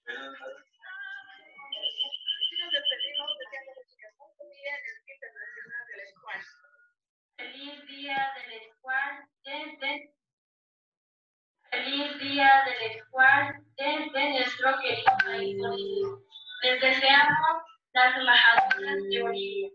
Nos despedimos deseando un día en el Día Internacional del Squash. Feliz Día del Squash. Feliz Día del Squash de nuestro querido país Bolivia. Les deseamos las majaduras de Bolivia.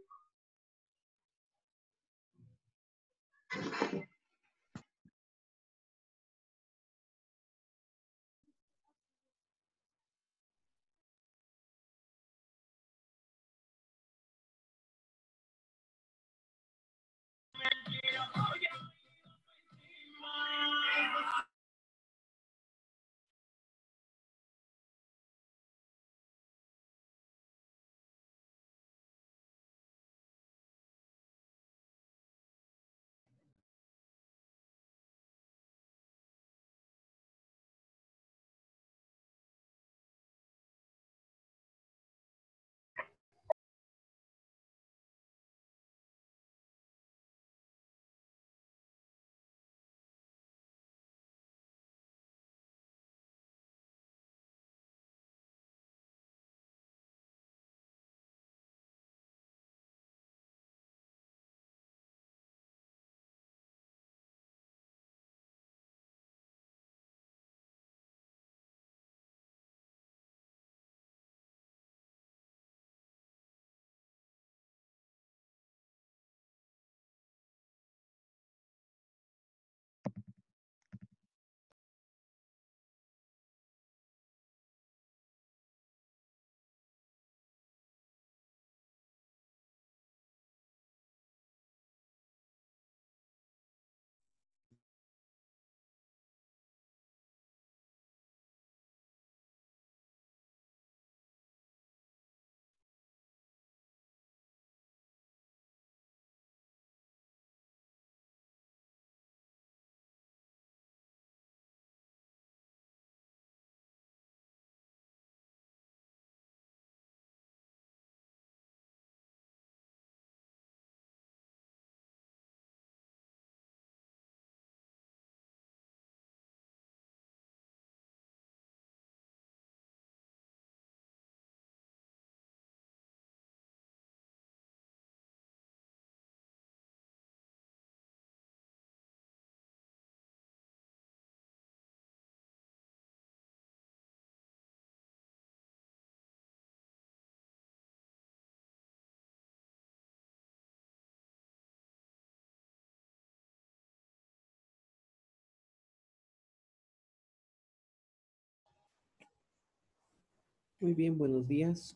Muy bien, buenos días.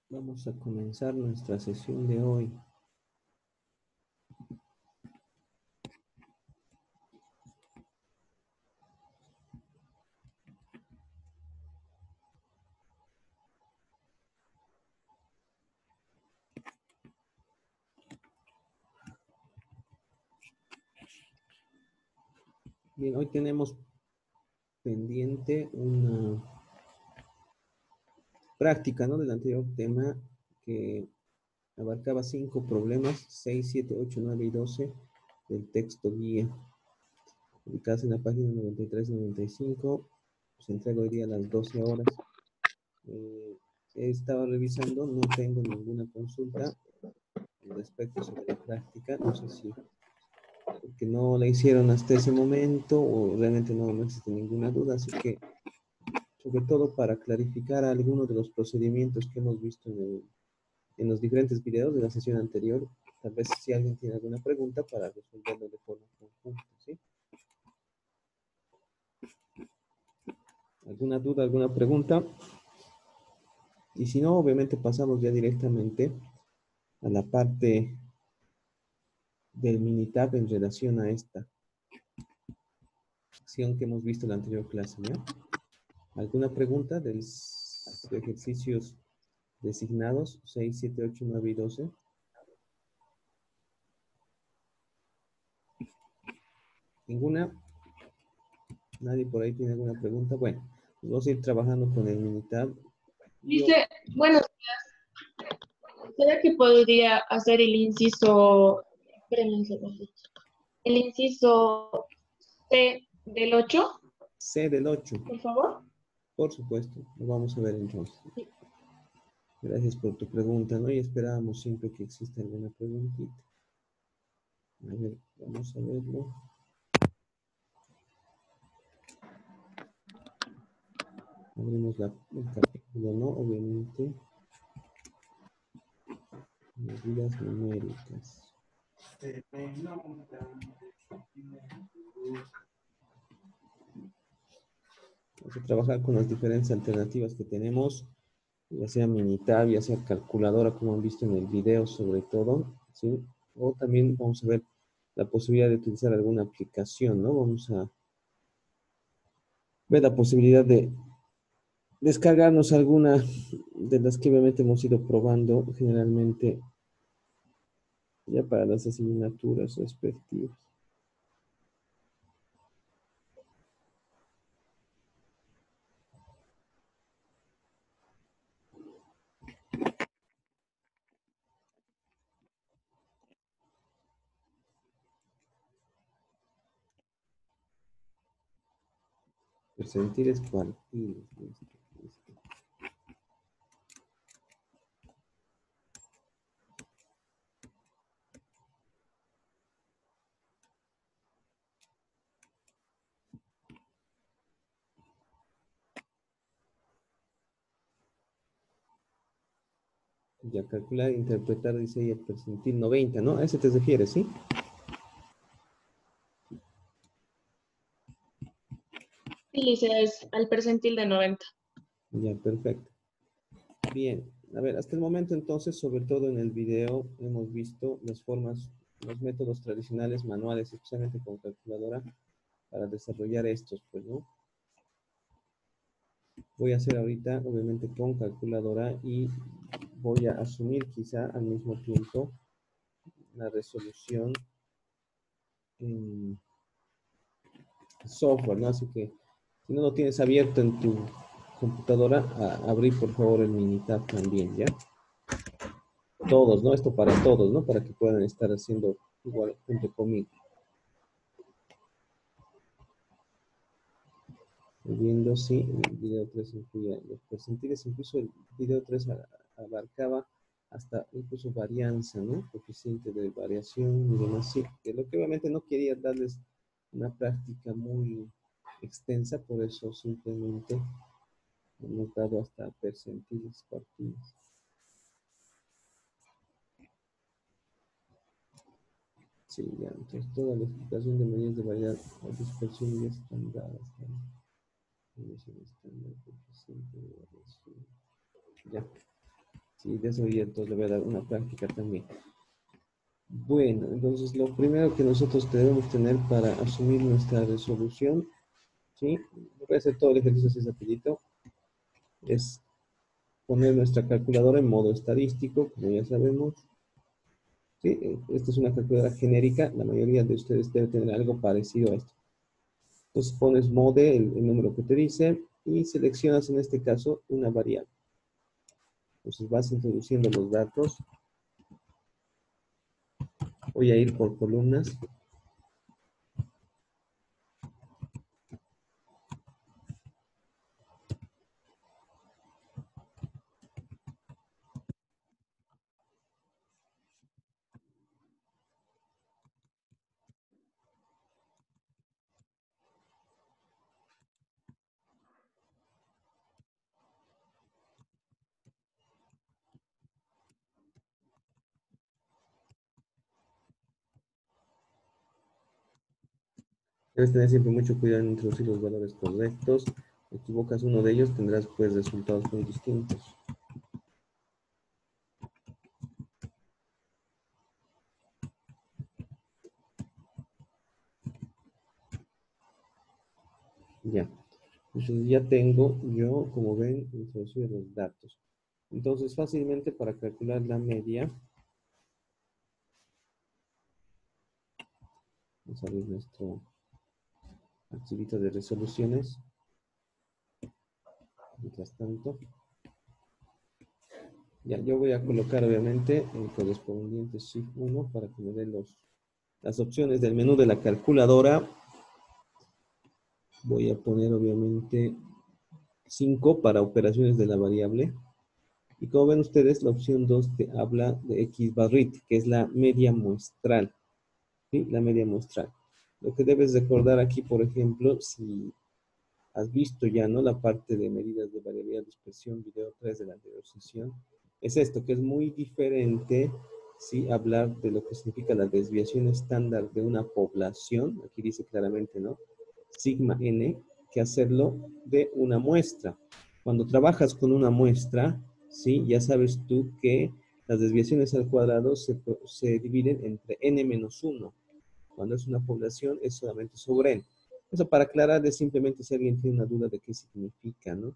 Vamos a comenzar nuestra sesión de hoy. Bien, hoy tenemos pendiente una práctica, ¿no? Del anterior tema que abarcaba 5 problemas, 6, 7, 8, 9 y 12 del texto guía, ubicados en la página 93-95. Se entrega hoy día a las 12 horas. He estado revisando, no tengo ninguna consulta respecto sobre la práctica. No sé si porque no la hicieron hasta ese momento o realmente no existe ninguna duda, así que sobre todo para clarificar algunos de los procedimientos que hemos visto en los diferentes videos de la sesión anterior, tal vez si alguien tiene alguna pregunta para resolverlo de forma conjunta, ¿sí? ¿Alguna duda, alguna pregunta? Y si no, obviamente pasamos ya directamente a la parte del Minitab en relación a esta acción que hemos visto en la anterior clase, ¿ya? ¿Alguna pregunta de los ejercicios designados 6, 7, 8, 9 y 12? ¿Ninguna? ¿Nadie por ahí tiene alguna pregunta? Bueno, vamos a ir trabajando con el Minitab. Dice, buenos días. ¿Será que podría hacer el inciso, espérenme un segundo, el inciso C del 8? C del 8. Por favor. Por supuesto, lo vamos a ver entonces. Gracias por tu pregunta, ¿no? Y esperábamos siempre que exista alguna preguntita. A ver, vamos a verlo. Abrimos el capítulo, ¿no? Obviamente. Medidas numéricas. Vamos a trabajar con las diferentes alternativas que tenemos, ya sea Minitab, ya sea calculadora, como han visto en el video sobre todo, ¿sí? O también vamos a ver la posibilidad de utilizar alguna aplicación, ¿no? Vamos a ver la posibilidad de descargarnos alguna de las que obviamente hemos ido probando generalmente ya para las asignaturas respectivas. Percentiles cuartiles. Listo. Ya calcular, interpretar, dice ahí el percentil 90, ¿no? A ese te refieres, ¿sí? Sí, es al percentil de 90. Ya, perfecto. Bien, a ver, hasta el momento entonces, sobre todo en el video, hemos visto las formas, los métodos tradicionales manuales, especialmente con calculadora, para desarrollar estos, pues, ¿no? Voy a hacer ahorita, obviamente, con calculadora y voy a asumir quizá al mismo tiempo la resolución en software, ¿no? Así que, si no lo tienes abierto en tu computadora, abrir por favor el Minitab también, ¿ya? Todos, ¿no? Esto para todos, ¿no? Para que puedan estar haciendo igual junto conmigo. Viendo si el video 3 incluía los percentiles, incluso el video 3 abarcaba hasta incluso varianza, ¿no? Coeficiente de variación y demás, sí, que lo que obviamente no quería darles una práctica muy extensa, por eso simplemente hemos dado hasta percentiles partidos. Sí, ya, entonces toda la explicación de medidas de variedad o dispersión ya están dadas, ¿no? Ya, sí, de eso ya entonces le voy a dar una práctica también. Bueno, entonces lo primero que nosotros debemos tener para asumir nuestra resolución, ¿sí? Voy a hacer todo el ejercicio así rapidito, es poner nuestra calculadora en modo estadístico, como ya sabemos. ¿Sí? Esta es una calculadora genérica, la mayoría de ustedes debe tener algo parecido a esto. Entonces pones mode, el número que te dice, y seleccionas en este caso una variable. Entonces vas introduciendo los datos. Voy a ir por columnas. Debes tener siempre mucho cuidado en introducir los valores correctos. Si equivocas uno de ellos, tendrás pues resultados muy distintos. Ya. Entonces ya tengo yo, como ven, introducido los datos. Entonces fácilmente para calcular la media, vamos a abrir nuestro archivito de resoluciones. Mientras tanto, ya yo voy a colocar obviamente el correspondiente Shift 1 para que me den las opciones del menú de la calculadora. Voy a poner obviamente 5 para operaciones de la variable. Y como ven ustedes, la opción 2 te habla de X barrit, que es la media muestral. ¿Sí? La media muestral. Lo que debes recordar aquí, por ejemplo, si has visto ya, ¿no? La parte de medidas de variabilidad de dispersión, video 3 de la anterior sesión, es esto, que es muy diferente, ¿sí? Hablar de lo que significa la desviación estándar de una población, aquí dice claramente, ¿no? Sigma n, que hacerlo de una muestra. Cuando trabajas con una muestra, ¿sí? Ya sabes tú que las desviaciones al cuadrado se dividen entre n menos 1. Cuando es una población, es solamente sobre n. Eso para aclarar es simplemente si alguien tiene una duda de qué significa, ¿no?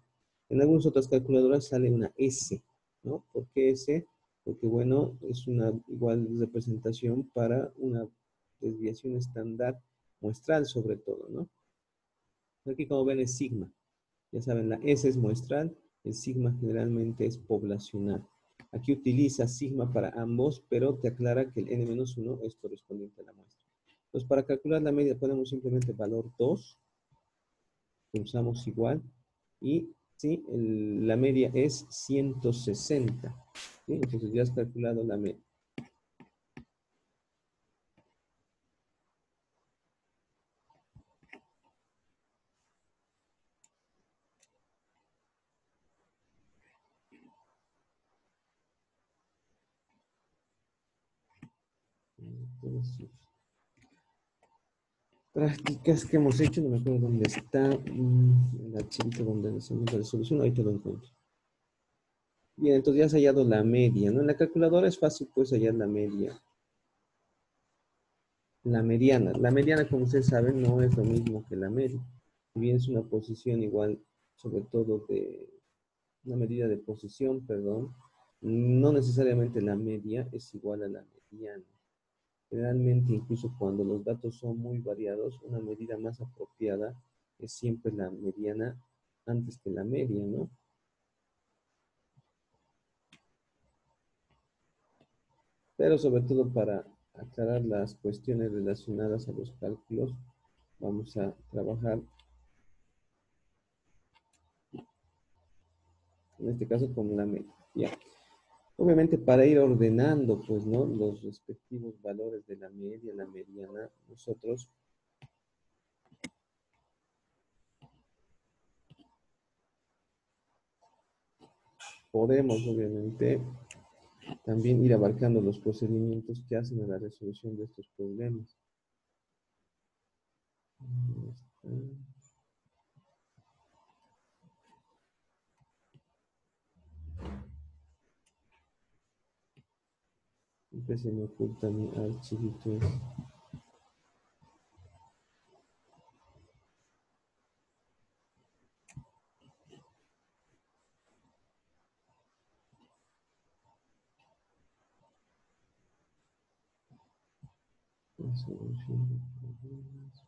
En algunas otras calculadoras sale una S, ¿no? ¿Por qué S? Porque, bueno, es una igual representación para una desviación estándar muestral sobre todo, ¿no? Aquí como ven es sigma. Ya saben, la S es muestral, el sigma generalmente es poblacional. Aquí utiliza sigma para ambos, pero te aclara que el n-1 es correspondiente a la muestra. Entonces, para calcular la media ponemos simplemente valor 2, pulsamos igual, y ¿sí? La media es 160. ¿Sí? Entonces ya has calculado la media. Entonces, prácticas que hemos hecho, no me acuerdo dónde está el archivito donde hacemos la resolución, ahorita lo encuentro. Bien, entonces ya has hallado la media, ¿no? En la calculadora es fácil, pues, hallar la media. La mediana. La mediana, como ustedes saben, no es lo mismo que la media. Si bien es una posición igual, sobre todo de una medida de posición, perdón, no necesariamente la media es igual a la mediana. Generalmente, incluso cuando los datos son muy variados, una medida más apropiada es siempre la mediana antes que la media, ¿no? Pero sobre todo para aclarar las cuestiones relacionadas a los cálculos, vamos a trabajar, en este caso, con la media. Ya. Obviamente para ir ordenando, pues, ¿no? Los respectivos valores de la media, la mediana, nosotros podemos, obviamente, también ir abarcando los procedimientos que hacen a la resolución de estos problemas. Siempre se me oculta mi archivito. La solución de problemas.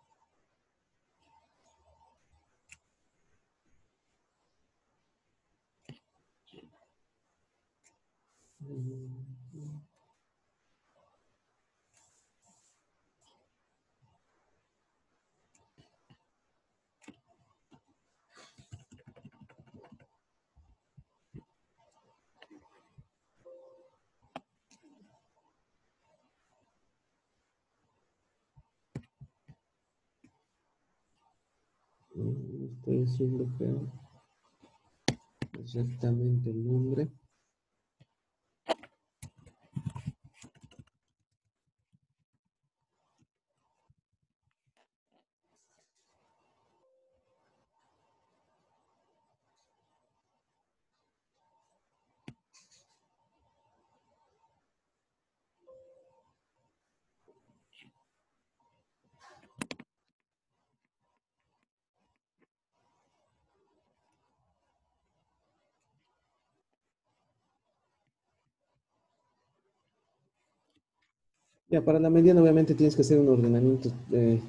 Estoy haciendo feo. Exactamente el nombre. Ya, para la mediana obviamente tienes que hacer un ordenamiento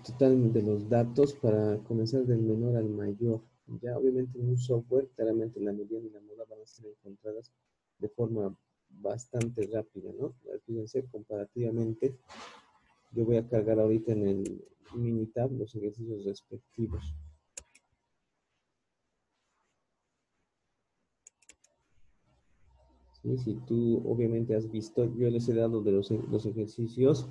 total de los datos para comenzar del menor al mayor. Ya obviamente en un software, claramente la mediana y la moda van a ser encontradas de forma bastante rápida, ¿no? Fíjense, comparativamente, yo voy a cargar ahorita en el Minitab los ejercicios respectivos. Y si tú obviamente has visto, yo les he dado de los ejercicios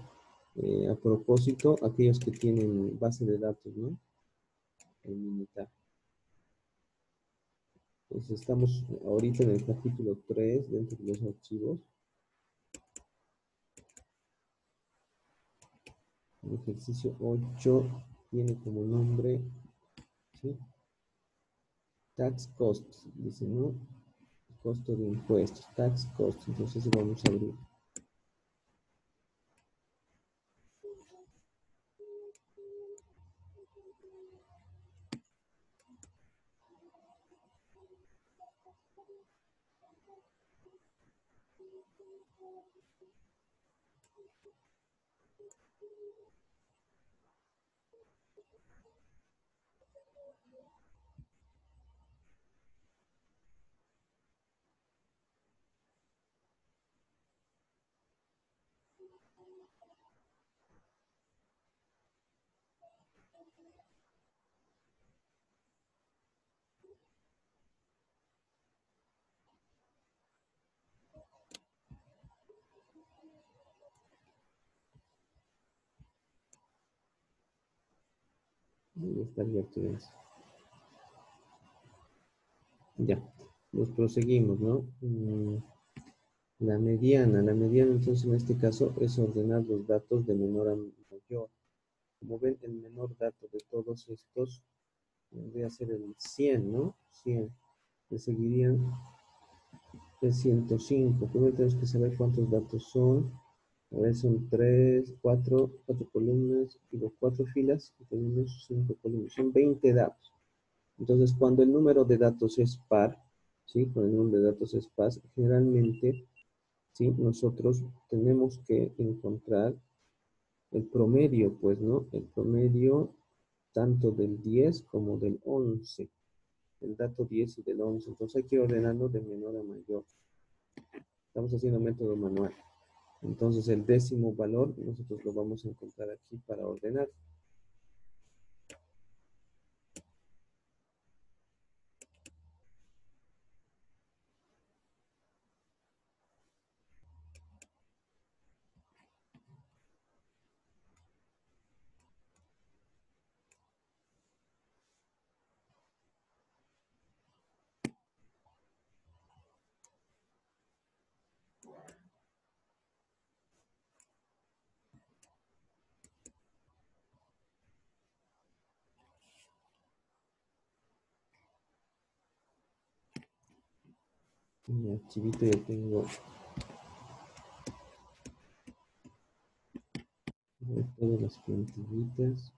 a propósito, aquellos que tienen base de datos, ¿no? En Minitab. Entonces estamos ahorita en el capítulo 3 dentro de los archivos. El ejercicio 8 tiene como nombre, ¿sí? Tax cost, dice, ¿no? Costo de impuestos, tax cost. Entonces vamos a abrir. Ahí está abierto eso. Ya, nos proseguimos, ¿no? La mediana entonces en este caso es ordenar los datos de menor a mayor. Como ven, el menor dato de todos estos vendría a ser el 100, ¿no? 100. Le seguirían el 105. Primero tenemos que saber cuántos datos son. A ver, son 3, 4 columnas y los 4 filas y tenemos 5 columnas. Son 20 datos. Entonces, cuando el número de datos es par, ¿sí? Cuando el número de datos es par, generalmente, ¿sí? Nosotros tenemos que encontrar el promedio, pues, ¿no? El promedio tanto del 10 como del 11. El dato 10 y del 11. Entonces hay que ordenarlo de menor a mayor. Estamos haciendo método manual. Entonces el décimo valor nosotros lo vamos a encontrar aquí para ordenar. En el archivito ya tengo todas las plantillitas.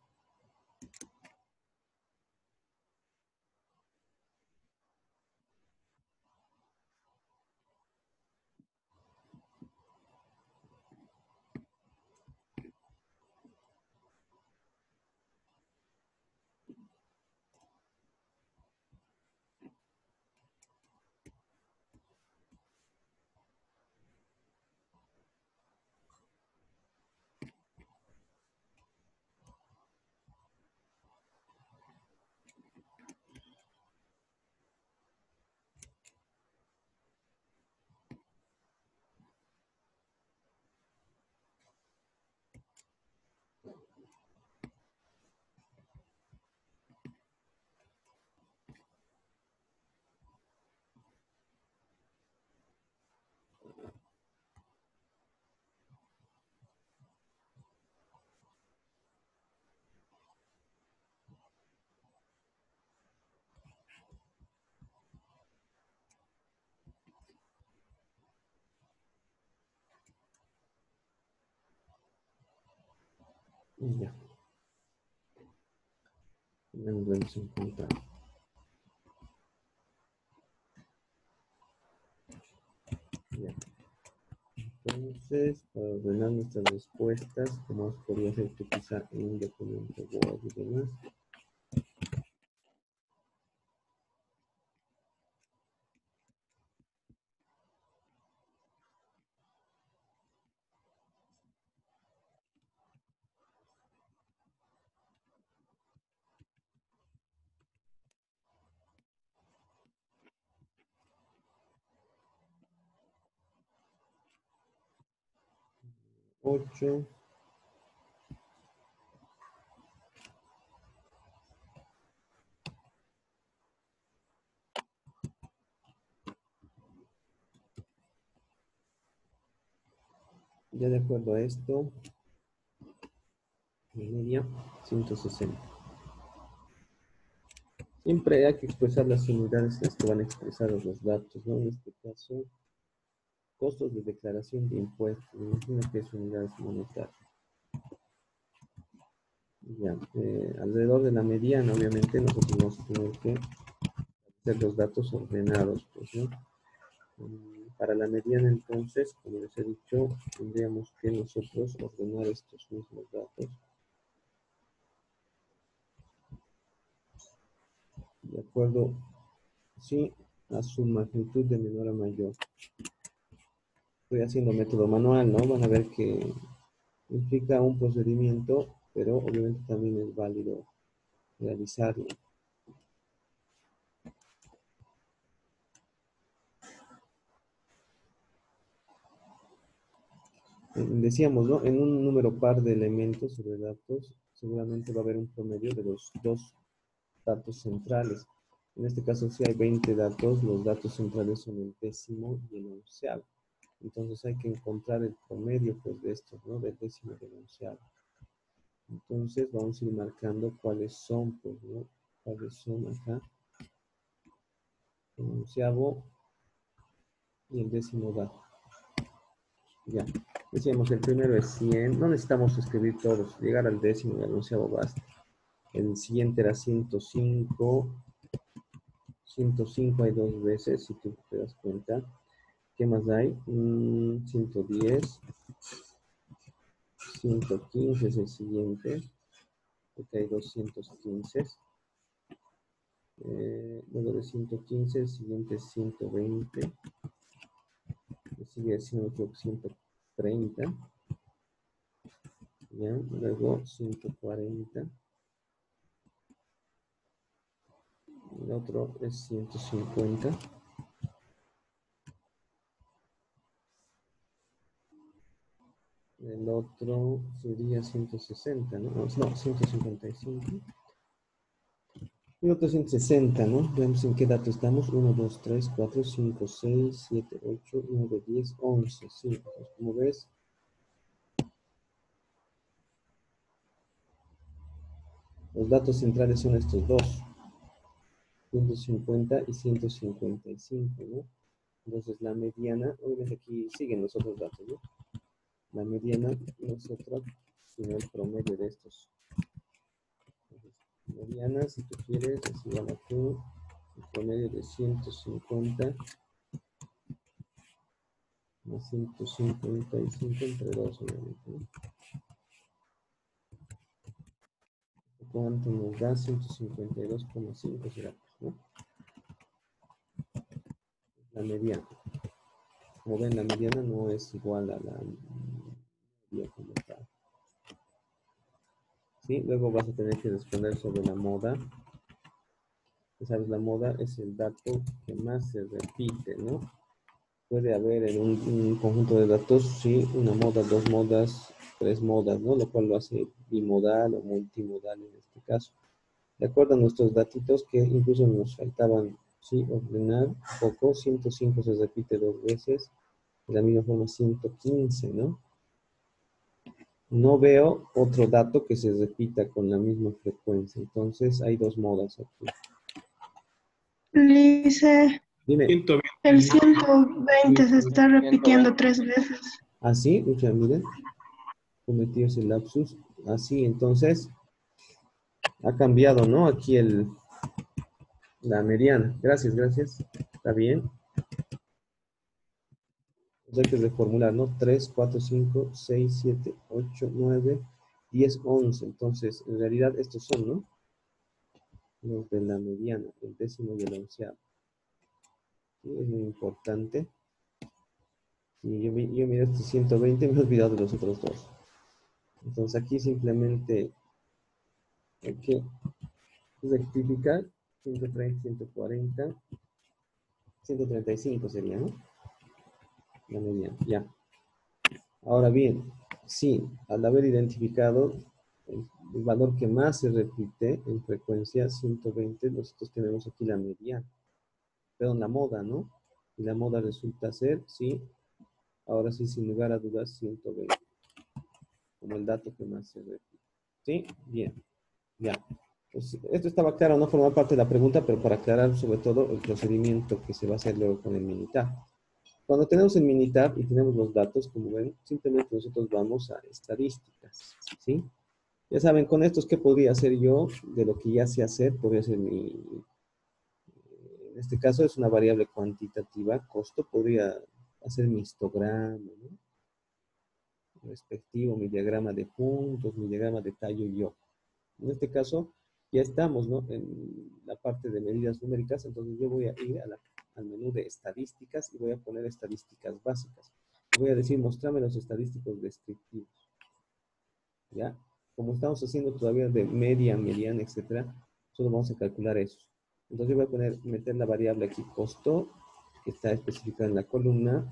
Y ya, ya nos vamos a encontrar. Ya. Entonces, para ordenar nuestras respuestas, como podría ser que quizá en un documento Word y demás. 8. Ya de acuerdo a esto, la media, 160. Siempre hay que expresar las unidades en las que van expresados los datos, ¿no? En este caso, costos de declaración de impuestos. Me imagino que es unidades monetarias. Ya, alrededor de la mediana, obviamente, nosotros vamos a tener que hacer los datos ordenados, pues, ¿no? Para la mediana, entonces, como les he dicho, tendríamos que nosotros ordenar estos mismos datos de acuerdo, sí, a su magnitud de menor a mayor. Estoy haciendo método manual, ¿no? Van a ver que implica un procedimiento, pero obviamente también es válido realizarlo. Decíamos, ¿no? En un número par de elementos o de datos, seguramente va a haber un promedio de los dos datos centrales. En este caso, si hay 20 datos, los datos centrales son el décimo y el onceavo. Entonces hay que encontrar el promedio, pues, de estos, ¿no? Del décimo y del onceavo. Entonces vamos a ir marcando cuáles son, pues, ¿no? Cuáles son acá. El onceavo y el décimo dato. Ya. Decíamos, el primero es 100. No necesitamos escribir todos. Llegar al décimo y al onceavo basta. El siguiente era 105. 105 hay dos veces, si tú te das cuenta. ¿Qué más hay? 110. 115 es el siguiente. Porque hay 215. Luego de 115, el siguiente es 120. Sigue siendo, creo que 130. ¿Ya? Luego 140. El otro es 150. El otro sería 160, ¿no? No, 155. Y otro 160, ¿no? Veamos en qué dato estamos. 1, 2, 3, 4, 5, 6, 7, 8, 9, 10, 11. Sí, entonces, como ves, los datos centrales son estos dos. 150 y 155, ¿no? Entonces la mediana, obviamente aquí siguen los otros datos, ¿no? La mediana no es otra, sino el promedio de estos. Entonces, mediana, si tú quieres, es igual a tú, el promedio de 150 más 155 entre 2, obviamente, ¿no? ¿Cuánto nos da? 152,5 será, ¿no? La mediana. Como ven, la mediana no es igual a la media como tal. ¿Sí? Luego vas a tener que responder sobre la moda. ¿Sabes? La moda es el dato que más se repite, ¿no? Puede haber en un conjunto de datos, sí, una moda, dos modas, tres modas, ¿no? Lo cual lo hace bimodal o multimodal en este caso. De acuerdo a nuestros datitos, que incluso nos faltaban, sí, ordenar un poco, 105 se repite dos veces, de la misma forma 115, ¿no? No veo otro dato que se repita con la misma frecuencia, entonces hay dos modas aquí. Dice, Dime. el 120 se está repitiendo 3 veces. Así, muchas miren, cometió ese lapsus. Así, entonces, ha cambiado, ¿no? Aquí la mediana. Gracias, gracias. Está bien. Hay que reformular, ¿no? 3, 4, 5, 6, 7, 8, 9, 10, 11. Entonces, en realidad estos son, ¿no? Los de la mediana, el décimo y el onceavo. ¿Sí? Es muy importante. Si yo miro este 120, me he olvidado de los otros dos. Entonces aquí simplemente hay que rectificar. 130, 140, 135 sería, ¿no? La mediana, ya. Ahora bien, Sí, al haber identificado el valor que más se repite en frecuencia, 120, nosotros tenemos aquí la mediana. Perdón, la moda, ¿no? Y la moda resulta ser, sí, ahora sí, sin lugar a dudas, 120, como el dato que más se repite. ¿Sí? Bien, ya. Pues, esto estaba claro, no formaba parte de la pregunta, pero para aclarar sobre todo el procedimiento que se va a hacer luego con el Minitab. Cuando tenemos el Minitab y tenemos los datos, como ven, simplemente nosotros vamos a estadísticas, ¿sí? Ya saben, con estos, ¿qué podría hacer yo de lo que ya sé hacer? Podría ser en este caso es una variable cuantitativa, costo, podría hacer mi histograma, ¿no? Respectivo, mi diagrama de puntos, mi diagrama de tallo y yo. En este caso, ya estamos, ¿no? En la parte de medidas numéricas, entonces yo voy a ir al menú de estadísticas y voy a poner estadísticas básicas. Voy a decir, mostrame los estadísticos descriptivos. ¿Ya? Como estamos haciendo todavía de media, mediana, etcétera, solo vamos a calcular esos. Entonces yo voy a meter la variable aquí, costo, que está especificada en la columna,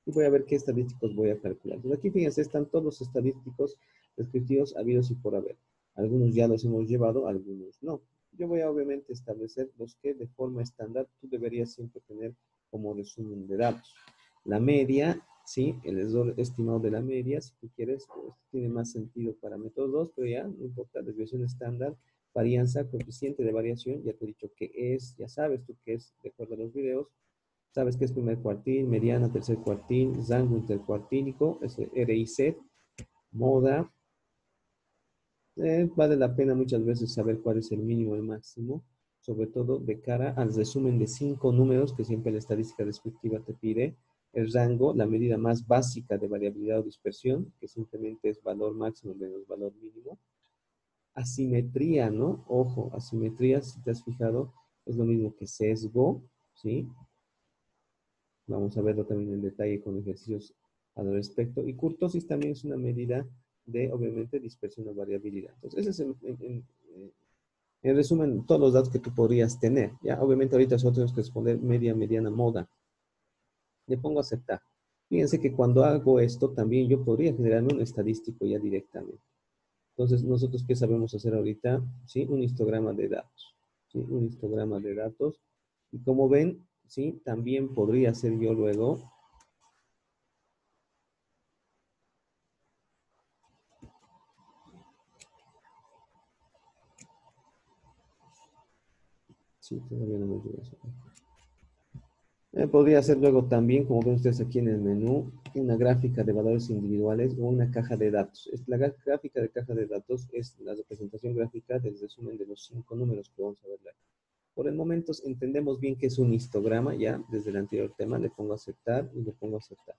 y voy a ver qué estadísticos voy a calcular. Entonces aquí, fíjense, están todos los estadísticos descriptivos habidos y por haber. Algunos ya los hemos llevado, algunos no. Yo voy a obviamente establecer los que de forma estándar tú deberías siempre tener como resumen de datos. La media, ¿sí? El error estimado de la media, si tú quieres, pues, tiene más sentido para método 2, pero ya no importa, desviación estándar, varianza, coeficiente de variación, ya te he dicho qué es, ya sabes tú qué es, de acuerdo a los videos, sabes qué es primer cuartil, mediana, tercer cuartil, rango intercuartílico, es RIZ, moda. Vale la pena muchas veces saber cuál es el mínimo y el máximo, sobre todo de cara al resumen de 5 números que siempre la estadística descriptiva te pide. El rango, la medida más básica de variabilidad o dispersión, que simplemente es valor máximo menos valor mínimo. Asimetría, ¿no? Ojo, asimetría, si te has fijado, es lo mismo que sesgo, ¿sí? Vamos a verlo también en detalle con ejercicios al respecto. Y kurtosis también es una medida de, obviamente, dispersión o variabilidad. Entonces, ese es en resumen todos los datos que tú podrías tener. Ya, obviamente, ahorita nosotros tenemos que responder media, mediana, moda. Le pongo a aceptar. Fíjense que cuando hago esto, también yo podría generarme un estadístico ya directamente. Entonces, nosotros, ¿qué sabemos hacer ahorita? ¿Sí? Un histograma de datos. ¿Sí? Un histograma de datos. Y como ven, ¿sí? También podría hacer yo luego sí, todavía no me llega eso. Podría ser luego también, como ven ustedes aquí en el menú, una gráfica de valores individuales o una caja de datos. La gráfica de caja de datos es la representación gráfica del resumen de los 5 números que vamos a ver. Por el momento entendemos bien que es un histograma, ya desde el anterior tema le pongo aceptar y le pongo aceptar.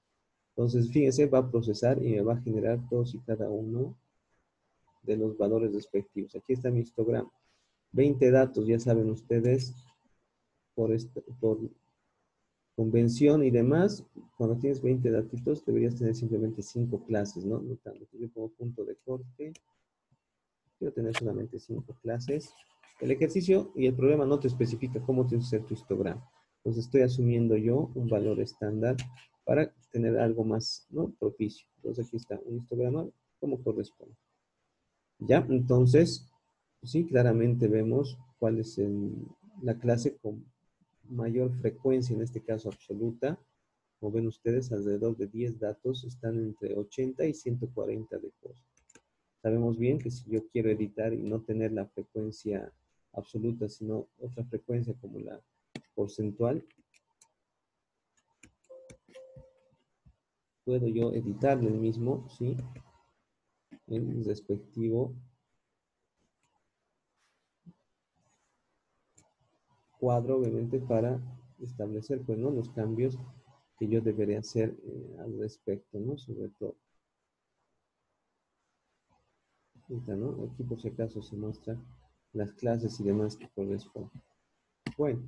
Entonces, fíjense, va a procesar y me va a generar todos y cada uno de los valores respectivos. Aquí está mi histograma. 20 datos, ya saben ustedes, por convención y demás, cuando tienes 20 datitos, deberías tener simplemente 5 clases, ¿no? Notando que yo pongo punto de corte, quiero tener solamente 5 clases. El ejercicio y el programa no te especifica cómo tienes que hacer tu histograma. Entonces estoy asumiendo yo un valor estándar para tener algo más, ¿no? Propicio. Entonces aquí está un histograma como corresponde. Ya, entonces, sí, claramente vemos cuál es la clase con mayor frecuencia, en este caso absoluta. Como ven ustedes, alrededor de 10 datos están entre 80 y 140 de costo. Sabemos bien que si yo quiero editar y no tener la frecuencia absoluta, sino otra frecuencia como la porcentual, puedo yo editarle el mismo, ¿sí? El respectivo cuadro, obviamente, para establecer, pues, ¿no? Los cambios que yo debería hacer al respecto, ¿no? Sobre todo. Ahorita, ¿no? Aquí, por si acaso, se muestran las clases y demás que corresponden. Bueno,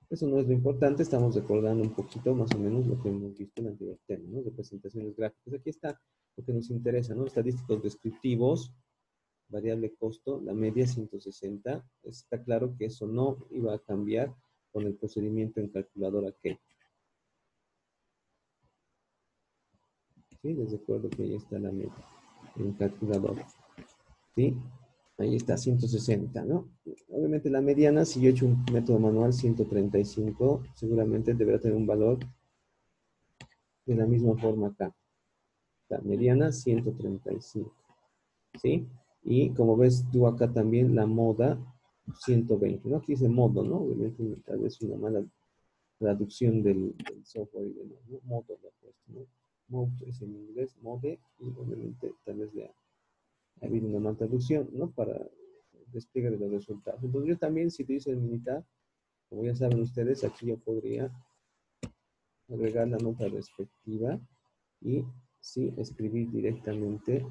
eso no es lo importante, estamos recordando un poquito más o menos lo que hemos visto en el anterior tema, ¿no? Representaciones gráficas. Aquí está lo que nos interesa, ¿no? Estadísticos descriptivos, variable costo, la media 160. Está claro que eso no iba a cambiar con el procedimiento en calculadora que. ¿sí? Les recuerdo que ahí está la media en calculador, ¿sí? Ahí está, 160, ¿no? Obviamente la mediana, si yo he hecho un método manual, 135, seguramente deberá tener un valor de la misma forma acá. La mediana, 135, ¿sí? Y como ves tú acá también, la moda, 120, ¿no? Aquí dice modo, ¿no? Obviamente tal vez una mala traducción del software y demás, ¿no? Modo lo ha puesto, ¿no? Mode es en inglés, mode, y obviamente tal vez le ha habido una mala traducción, ¿no? Para despliegue de los resultados. Entonces yo también, si utilizo el Minitab, como ya saben ustedes, aquí yo podría agregar la nota respectiva y sí escribir directamente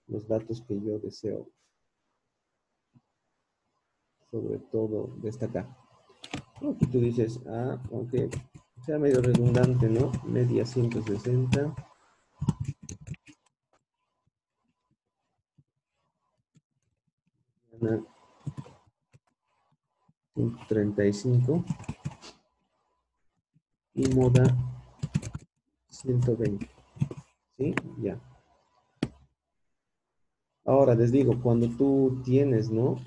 los datos que yo deseo, sobre todo destacar. Aquí tú dices, aunque sea medio redundante, ¿no? Media 160. Una 135 y moda 120, ¿sí? Ya. Ahora les digo, cuando tú tienes, ¿no?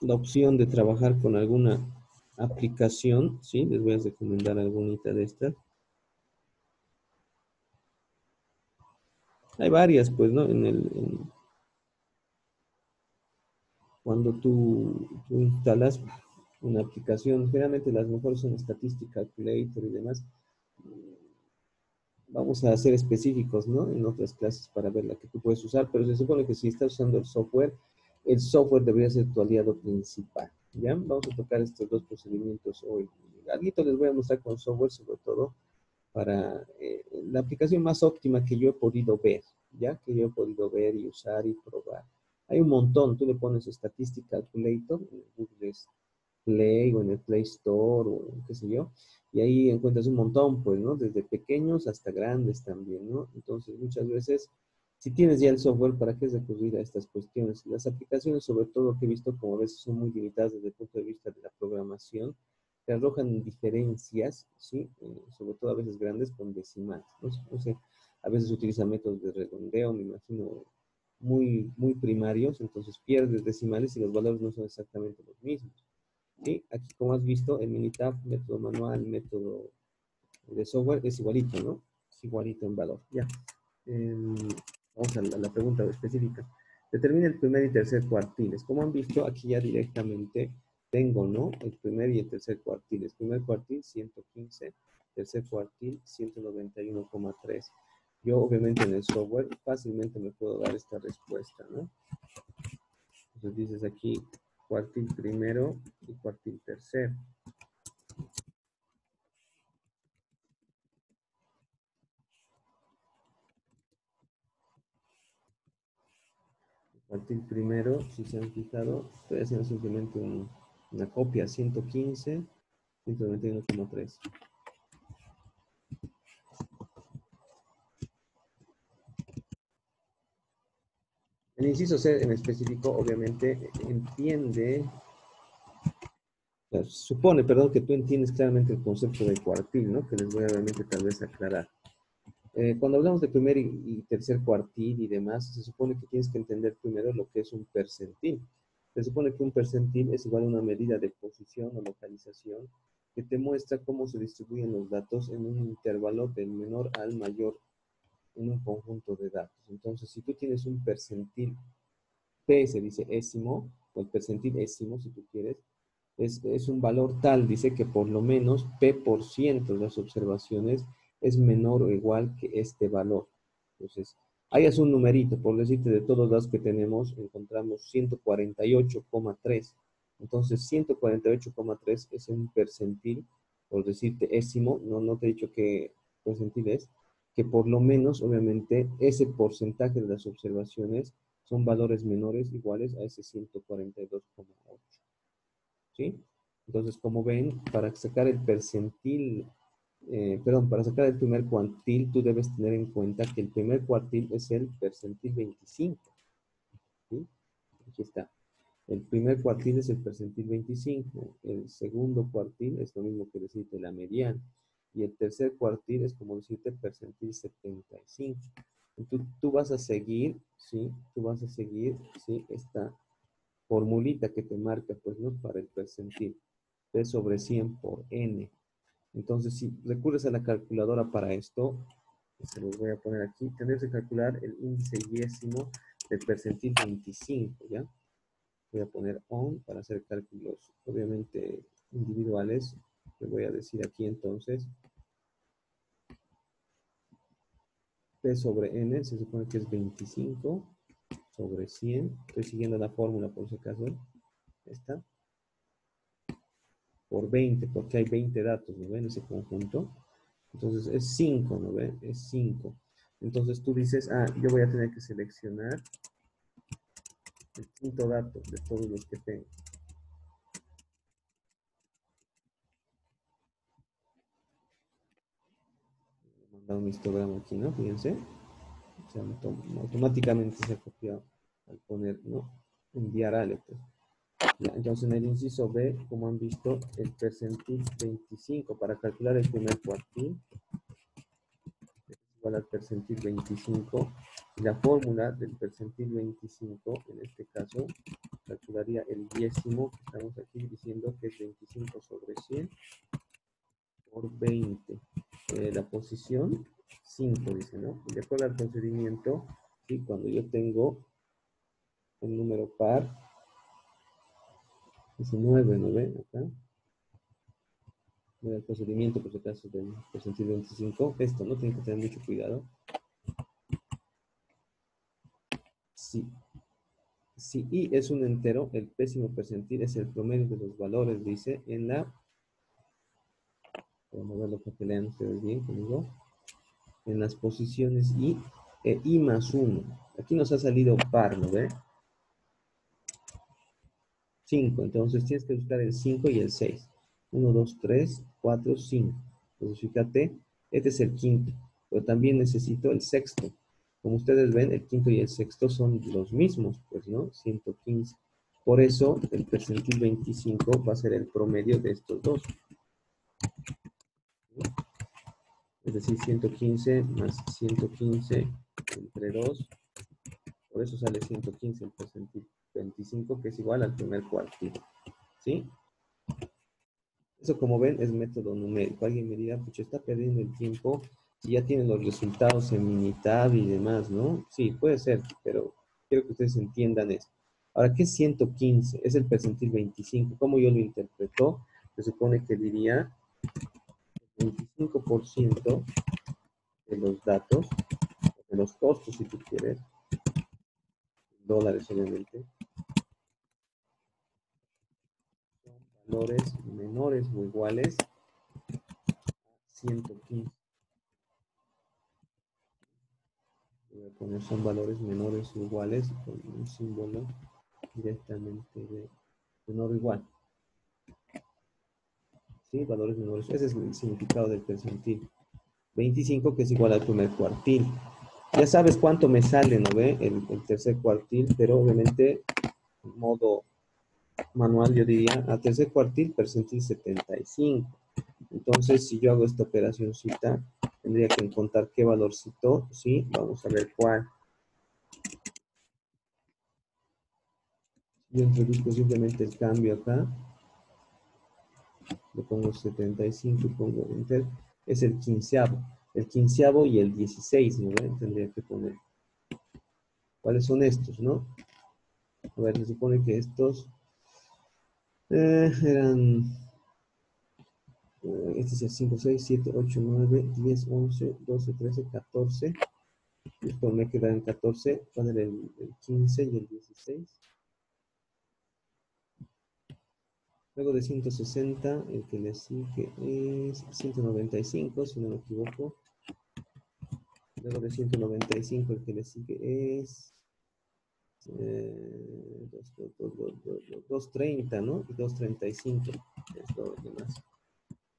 La opción de trabajar con alguna aplicación, ¿sí? Les voy a recomendar alguna de estas. Hay varias, pues, ¿no? Cuando tú instalas una aplicación, generalmente las mejores son Statistic Calculator y demás. Vamos a ser específicos, ¿no? En otras clases para ver la que tú puedes usar, pero se supone que si estás usando el software debería ser tu aliado principal, ¿ya? Vamos a tocar estos dos procedimientos hoy. Algo les voy a mostrar con software, sobre todo para la aplicación más óptima que yo he podido ver, ¿ya? Que yo he podido ver y usar y probar. Hay un montón, tú le pones Statistic Calculator en Google Play o en el Play Store o qué sé yo, y ahí encuentras un montón, pues, ¿no? Desde pequeños hasta grandes también, ¿no? Entonces, muchas veces, si tienes ya el software, ¿para qué recurrir a estas cuestiones? Las aplicaciones, sobre todo, que he visto como a veces son muy limitadas desde el punto de vista de la programación, te arrojan diferencias, ¿sí? Sobre todo a veces grandes con decimales, ¿no? No sé, a veces utilizan métodos de redondeo, me imagino, muy primarios, entonces pierdes decimales y los valores no son exactamente los mismos. ¿Sí? Aquí, como has visto, el Minitab, método manual, método de software, es igualito, ¿no? Es igualito en valor. Ya. Vamos a la pregunta específica. Determina el primer y tercer cuartiles. Como han visto, aquí ya directamente tengo, ¿no? El primer y el tercer cuartiles. Primer cuartil, 115. Tercer cuartil, 191,3. Yo, obviamente, en el software fácilmente me puedo dar esta respuesta, ¿no? Entonces dices aquí, cuartil primero y cuartil tercero. Cuartil primero, si se han fijado, estoy haciendo simplemente una copia, 115, 191,3. El inciso C en específico, obviamente, supone, perdón, que tú entiendes claramente el concepto de cuartil, ¿no? Que les voy a obviamente tal vez aclarar. Cuando hablamos de primer y tercer cuartil y demás, se supone que tienes que entender primero lo que es un percentil. Se supone que un percentil es igual a una medida de posición o localización que te muestra cómo se distribuyen los datos en un intervalo del menor al mayor en un conjunto de datos. Entonces, si tú tienes un percentil, P se dice ésimo, o el percentil ésimo, si tú quieres, es un valor tal, dice que por lo menos P% de las observaciones es menor o igual que este valor. Entonces, hayas un numerito, por decirte, de todos los que tenemos, encontramos 148,3. Entonces, 148,3 es un percentil, por decirte ésimo, no te he dicho qué percentil es, que por lo menos, obviamente, ese porcentaje de las observaciones son valores menores iguales a ese 142,8. ¿Sí? Entonces, como ven, para sacar el percentil, para sacar el primer cuartil, tú debes tener en cuenta que el primer cuartil es el percentil 25. ¿Sí? Aquí está. El primer cuartil es el percentil 25. El segundo cuartil es lo mismo que decirte la mediana. Y el tercer cuartil es como decirte percentil 75. Tú vas a seguir, ¿sí? Tú vas a seguir, ¿sí? Esta formulita que te marca, pues, ¿no? Para el percentil. P sobre 100 por N. Entonces, si recurres a la calculadora para esto, se los voy a poner aquí, tendrás que calcular el índice yésimo del percentil 25, ¿ya? Voy a poner on para hacer cálculos, obviamente, individuales. Le voy a decir aquí, entonces, P sobre N, se supone que es 25 sobre 100. Estoy siguiendo la fórmula, por si acaso. Esta. Por 20, porque hay 20 datos, ¿no ven? Ese conjunto. Entonces es 5, ¿no ven? Es 5. Entonces tú dices, yo voy a tener que seleccionar el quinto dato de todos los que tengo. Voy a mandar un histograma aquí, ¿no? Fíjense. O sea, automáticamente se ha copiado al poner, ¿no? Enviar Ale, pues. Ya, entonces en el inciso B, como han visto, el percentil 25 para calcular el primer cuartil es igual al percentil 25. Y la fórmula del percentil 25, en este caso, calcularía el diésimo, que estamos aquí diciendo que es 25 sobre 100 por 20. La posición 5, dice, ¿no? Y de acuerdo al procedimiento, ¿sí? Cuando yo tengo un número par, es 9, ¿no ven? Acá. El procedimiento, por si acaso, del percentil 25. Esto, ¿no? Tienen que tener mucho cuidado. Si I es un entero, el pésimo percentil es el promedio de los valores, dice, en la... Voy a moverlo para que lean ustedes bien conmigo. En las posiciones I e I más 1. Aquí nos ha salido par, ¿no ve? 5. Entonces tienes que buscar el 5 y el 6. 1, 2, 3, 4, 5. Entonces fíjate, este es el quinto. Pero también necesito el sexto. Como ustedes ven, el quinto y el sexto son los mismos, pues, ¿no? 115. Por eso, el percentil 25 va a ser el promedio de estos dos. Es decir, 115 más 115 entre 2. Por eso sale 115 el percentil 25, que es igual al primer cuartil. ¿Sí? Eso, como ven, es método numérico. Alguien me dirá, pucha, está perdiendo el tiempo si ya tienen los resultados en Minitab y demás, ¿no? Sí, puede ser, pero quiero que ustedes entiendan esto. Ahora, ¿qué es 115? Es el percentil 25. ¿Cómo yo lo interpreto? Se supone que diría 25% de los datos, de los costos, si tú quieres, dólares obviamente, son valores menores o iguales a 115. Voy a poner son valores menores o iguales con un símbolo directamente de menor o igual. ¿Sí? Valores menores. Ese es el significado del percentil. 25, que es igual al primer cuartil. Ya sabes cuánto me sale, ¿no ve? El tercer cuartil, pero obviamente en modo manual yo diría a tercer cuartil percentil 75. Entonces, si yo hago esta operacióncita, tendría que encontrar qué valorcito, ¿sí? Vamos a ver cuál. Yo introduzco simplemente el cambio acá. Le pongo 75 y pongo enter. Es el quinceavo. El quinceavo y el 16, ¿no ven? Tendría que poner. ¿Cuáles son estos, no? A ver, se supone que estos eran... este es el 5, 6, 7, 8, 9, 10, 11, 12, 13, 14. Después me quedan 14. ¿Cuál era el 15 y el 16? Luego de 160, el que le sigue es 195, si no me equivoco. Luego de 195, el que le sigue es 230, ¿no? Y 235 es lo demás.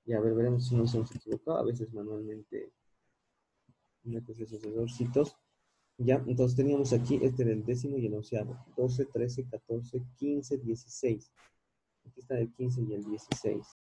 Y a ver, veremos si nos hemos equivocado. A veces manualmente metes esos errorcitos. Ya, entonces teníamos aquí, este era el décimo y el onceavo. 12, 13, 14, 15, 16. Aquí está el 15 y el 16.